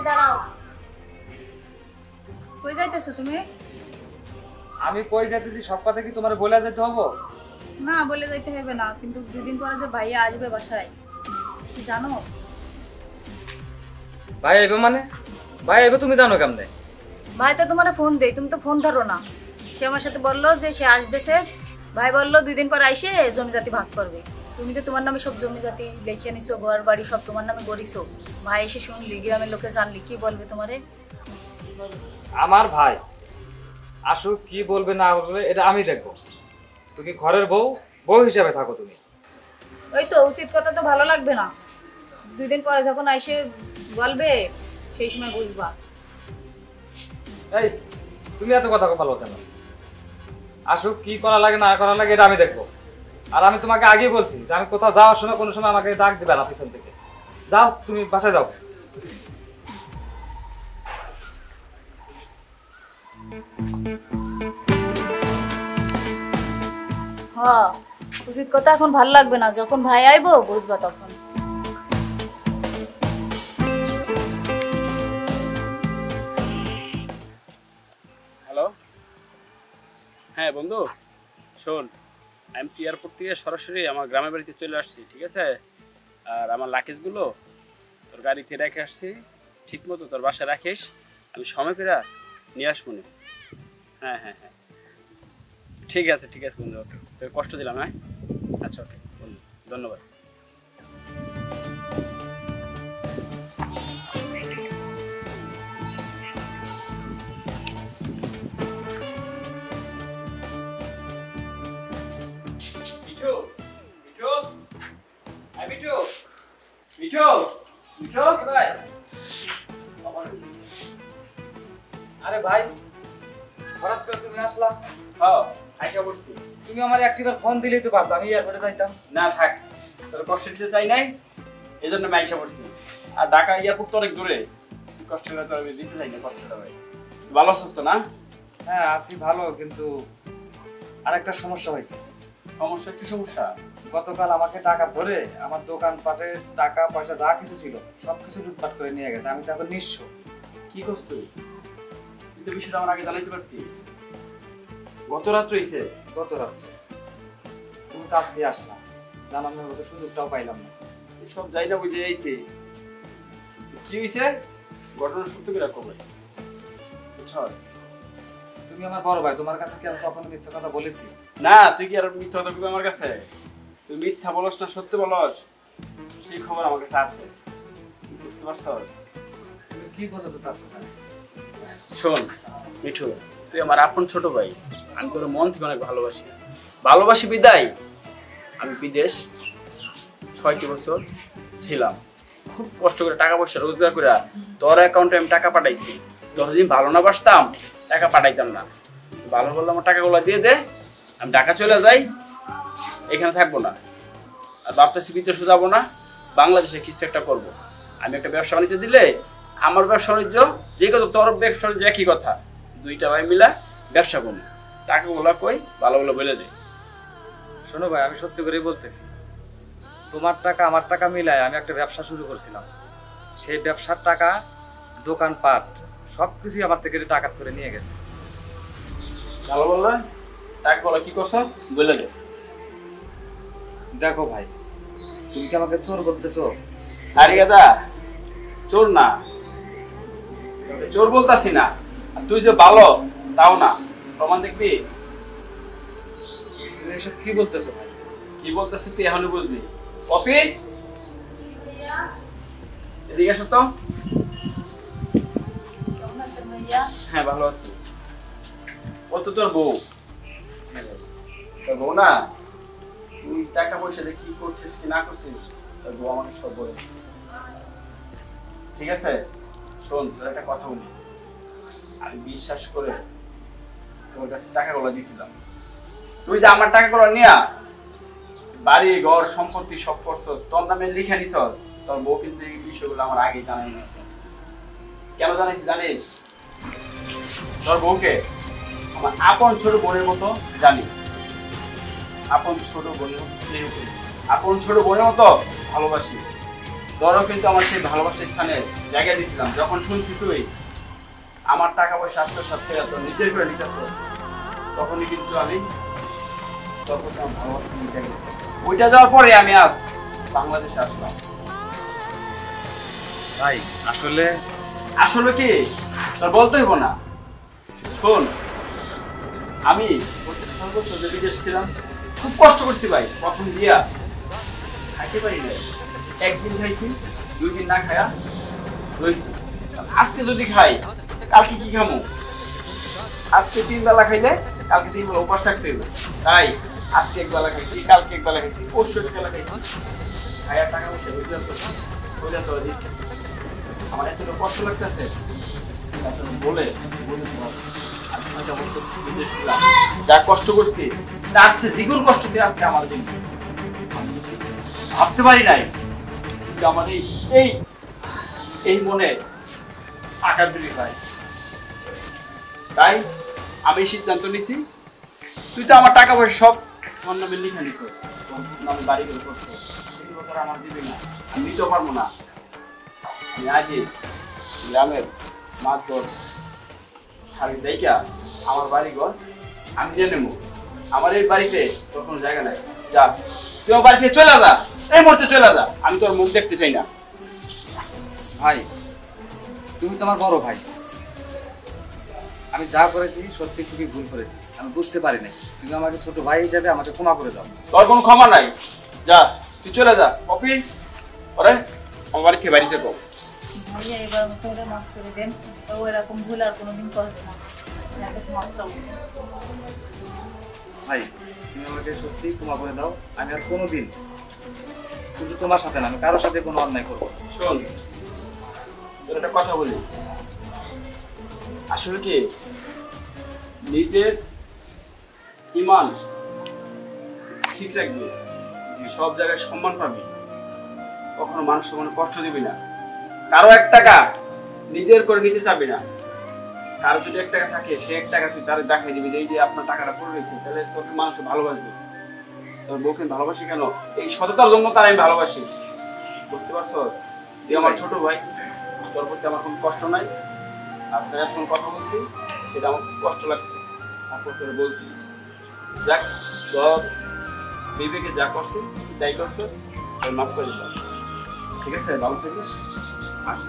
দাঁড়াও। কই যাইতেছো তুমি? আমি কই যাইতেছি সব কথা কি তোমার বলে যেতে হবে? না বলে যাইতে হবে না, কিন্তু দুদিন পরে যে ভাইয়া আসবে বাসায়, কি জানো? ভাই আইবে মানে? ভাই আইবে তুমি জানো কেমনে? ভাই তো তোমার ফোন দেই, তুমি তো ফোন ধরো না। সে আমার সাথে বললো যে সে আসতেছে। ভাই বললো 2 দিন পর আইসে জমি জাতি ভাগ করবে। তুমি যে তোমার নামে সব জমি জাতি লিখে নিছো, ঘর বাড়ি সব তোমার নামে গড়িছো, ভাই এসে শুনলি, গ্রামের লোকে জানলি, কি বলবে তোমারে? আমার ভাই আসুক, কি বলবে না বলবে এটা আমি দেখবো। তুমি ঘরের বউ, বউ হিসেবে থাকো তুমি। ওই তো উচিত কথা তো ভালো লাগবে না। 2 দিন পরে যখন আইসে বলবে সেই সময় বুঝবা। এই তুমি এত কথা ভালো কেন? আসুক, কি করা লাগে না করা লাগে এটা আমি দেখবো। আর আমি তোমাকে আগেই বলছি যে আমি কোথাও যাওয়ার সময় কোনো সময় আমাকে ডাক দিবে না পিছন থেকে। যাও তুমি বাসায় যাও। হ্যাঁ, উচিত কথা এখন ভাল লাগবে না, যখন ভাই আইবো বুঝবা তখন। হ্যালো, হ্যাঁ বন্ধু শোন, আমি তো এয়ারপোর্ট থেকে সরাসরি আমার গ্রামের বাড়িতে চলে আসছি, ঠিক আছে? আর আমার লাগেজগুলো তোর গাড়িতে রেখে আসছি, ঠিক মতো তোর বাসায় রাখিস, আমি সময় করে নিয়ে আসবো না। হ্যাঁ হ্যাঁ হ্যাঁ, ঠিক আছে বন্ধু, ওকে, তোকে কষ্ট দিলাম। হ্যাঁ আচ্ছা, ওকে বন্ধু, ধন্যবাদ। আরে ভাই, হঠাৎ করে তুমি আসলা? হ্যাঁ আইসা পড়ছি। তুমি আমার একটিবার ফোন দিলেই তো পারতো, আমি এয়ারপোর্টে যাইতাম। না থাক, তোর কষ্ট দিতে চাই নাই, এই জন্য আমি আইসা পড়ছি। আর ঢাকা এয়ারপোর্ট তো অনেক দূরে, কষ্টটা তো আমি দিতে চাই না, কষ্টটা ভাই। ভালো আছিস তো না? হ্যাঁ আছি ভালো, কিন্তু আরেকটা সমস্যা হয়েছে। সমস্যা? কি সমস্যা? গতকাল আমাকে টাকা ধরে আমার দোকানপাটে টাকা পয়সা যা কিছু ছিল সবকিছু লুটপাট করে নিয়ে গেছে। আমি তো এখন নিঃস্ব। কি করছ তুই? তুই তো বিষয়টা আমার আগে জানাইতে পারতি। গত রাত্রে হইছে? গত রাত্রে তুমি তো আজকে আসলা, জানানোর মতো সুযোগটাও পাইলাম না। সব যাই না বুঝে যাইছে। কি হইছে ঘটনা সত্য করে রাখো ভাই, বুঝছ? তুমি আমার বড় ভাই, তোমার কাছে কি আমি কখনো মিথ্যা কথা বলেছি? না, তুই কি আর মিথ্যা কথা বলবি আমার কাছে? তুই মিথ্যা বলস না সত্য বলস, সেই খবর আমার কাছে আছে, বুঝতে পারছস? তুমি কি বোঝাতে চাচ্ছ না? শোন মিঠু, তুই আমার আপন ছোট ভাই, আমি তোর মন থেকে অনেক ভালোবাসি বিদায় আমি বিদেশ 6টি বছর ছিলাম, খুব কষ্ট করে টাকা পয়সা রোজগার করে তোর অ্যাকাউন্টে আমি টাকা পাঠাইছি। তোর যদি ভালো না বাসতাম টাকা পাঠাইতাম না। ভালো বললে আমার টাকাগুলো দিয়ে দে, আমি ঢাকা চলে যাই, এখানে থাকবো না। আর ভাবতেছি বিদেশে যাবো না, বাংলাদেশে কিছু একটা করবো। আমি একটা ব্যবসা বাণিজ্য দিলে আমার ব্যবসা বাণিজ্য যে কথা, তোর ব্যবসা বাণিজ্য একই কথা, 2টা ভাই মিলা ব্যবসা করবো। টাকাগুলো কই ভালো বলে দে। শোনো ভাই, আমি সত্যি করেই বলতেছি, তোমার টাকা আমার টাকা মিলায় আমি একটা ব্যবসা শুরু করছিলাম। সেই ব্যবসার টাকা, দোকানপাট সবকিছুই আমার থেকে টাকা করে নিয়ে গেছে। ভালো বললে টাকাগুলো কি করছস বলে দে। দেখো ভাই, তুমি কি আমাকে চোর বলতেছো? আরে গাদা, চোর না, চোর বলতাছি না। আর তুই যে ভালো তাও না, প্রমাণ দেখবি। তুমি এসব কি বলতেছো ভাই? কি বলতেছি তুই এখনই বুঝবি। কপি এদিকে এসো তো। হ্যাঁ ভালো আছি। ও তো তোর বউ, তোর বউ না? তুই টাকা পয়সা দিয়ে কি করছিস কি না করছিস তোর বউ আমাকে সব বলে দিচ্ছে, ঠিক আছে? শোন, তোর একটা কথা বলি, আমি বিশ্বাস করে তোর কাছে টাকাগুলো দিয়েছিলাম। তুই যে আমার টাকাগুলো নিয়া বাড়ি ঘর সম্পত্তি সব করছস, তোর নামে লিখে নিছস, তোর বউ কিন্তু এই বিষয়গুলো আমার আগে জানাই দিয়েছে। কেন জানিস জানিস? তোর বউকে আমার আপন ছোট বোনের মতো জানি, আপন ছোট বোনের মতো স্নেহ করি, আপন ছোট বোনের মতো ভালোবাসি। তোরও কিন্তু আমার সেই ভালোবাসার স্থানে জায়গা দিয়েছিলাম। যখন শুনছি তুই আমার টাকা পয়সা আত্মসাৎ করে তোর নিজের করে নিতেছ, তখনই কিন্তু আমি তোর প্রতি আমার ভালোবাসা মিটে গেছে। ওইটা যাওয়ার পরে আমি আজ বাংলাদেশে আসলাম। ভাই আসলে আসলে কি তোর বলতে হইব না। শোন, আমি 6 বছর যে বিদেশ ছিলাম, খুব কষ্ট করছি ভাই। প্রথম দিয়া খাইতে পারি না, একদিন খাইছি, 2 দিন না খায়া রয়েছি। আজকে যদি খাই কালকে কি খামো? আজকে 3 বেলা খাইলে কালকে 3 বেলা উপাস থাকতে হইব। তাই আজকে 1 বেলা খাইছি, কালকে 1 বেলা খাইছি, পরশু 1 বেলা খাইছি। খাইয়া টাকা পয়সা বুঝলাম তো দিচ্ছি। আমার এত কষ্ট লাগতেছে বলে যা কষ্ট করছি তার চেয়ে দ্বিগুণ কষ্ট দিয়ে আজকে আমার দিন। ভাবতে পারি নাই কিন্তু আমার এই মনে আঘাত দিলি ভাই। তাই আমি সিদ্ধান্ত নিছি, তুই তো আমার টাকা পয়সা সব তোমার নামে লিখে নিছ, আমি বাড়ি করে করছো, সেগুলো করে আমার দিবি না, আমি নিতেও পারবো না। আমি আজই গ্রামের মাতবর ছাড়ি দেখা আমার বাড়ি ঘর আমি নিয়ে নেবো। আমার এই বাড়িতে তোর কোনো জায়গা নাই। যা, তুই আমার বাড়ি থেকে চলে যা, এই মুহূর্তে চলে যা। আমি তোর মুখ দেখতে চাই না। ভাই তুমি তো আমার বড় ভাই, আমি যা করেছি সত্যি খুবই ভুল করেছি, আমি বুঝতে পারি নাই। তুমি আমাকে ছোট ভাই হিসেবে আমাকে ক্ষমা করে দাও। তোর কোনো ক্ষমা নাই, যা তুই চলে যা। কপি ওরে আমার বাড়ি থেকে বাড়িতে যাবো। ভাইয়া এবার মতো করে মাফ করে দেন, ও এরকম ভুল আর কোনোদিন করবে না। আপনার কাছে মাফ চাও। ভাই তুমি আমাকে সত্যি ক্ষমা করে দাও, আমি আর কোনোদিন শুধু তোমার সাথে না, আমি কারোর সাথে কোনো অন্যায় করবো না। শোন, তোর একটা কথা বলি। আসলে কি নিজের ইমান ঠিক রাখবি, সব জায়গায় সম্মান পাবি, কখনো মানুষের মনে কষ্ট দিবি না। কারো 1 টাকা নিজের করে নিতে চাবি না। কারো যদি 1 টাকা থাকে, সে 1 টাকা তুই তার দেখাই দিবি যে এই যে আপনার টাকাটা পড়ে রয়েছে, তাহলে তোকে মানুষ ভালোবাসবে। তোর বউকে ভালোবাসি কেন? এই সততার জন্য তার আমি ভালোবাসি। বুঝতে পারছো? তুই আমার ছোট ভাই, তোর প্রতি আমার কোনো কষ্ট নাই। আর তোর এখন কথা বলছি সেটা আমার খুব কষ্ট লাগছে, তারপর তোর বলছি যাক, তোর বিবেকে যা করছি তাই করছিস, মাফ করে দিলাম। ঠিক আছে, ভালো থাকিস। আসি।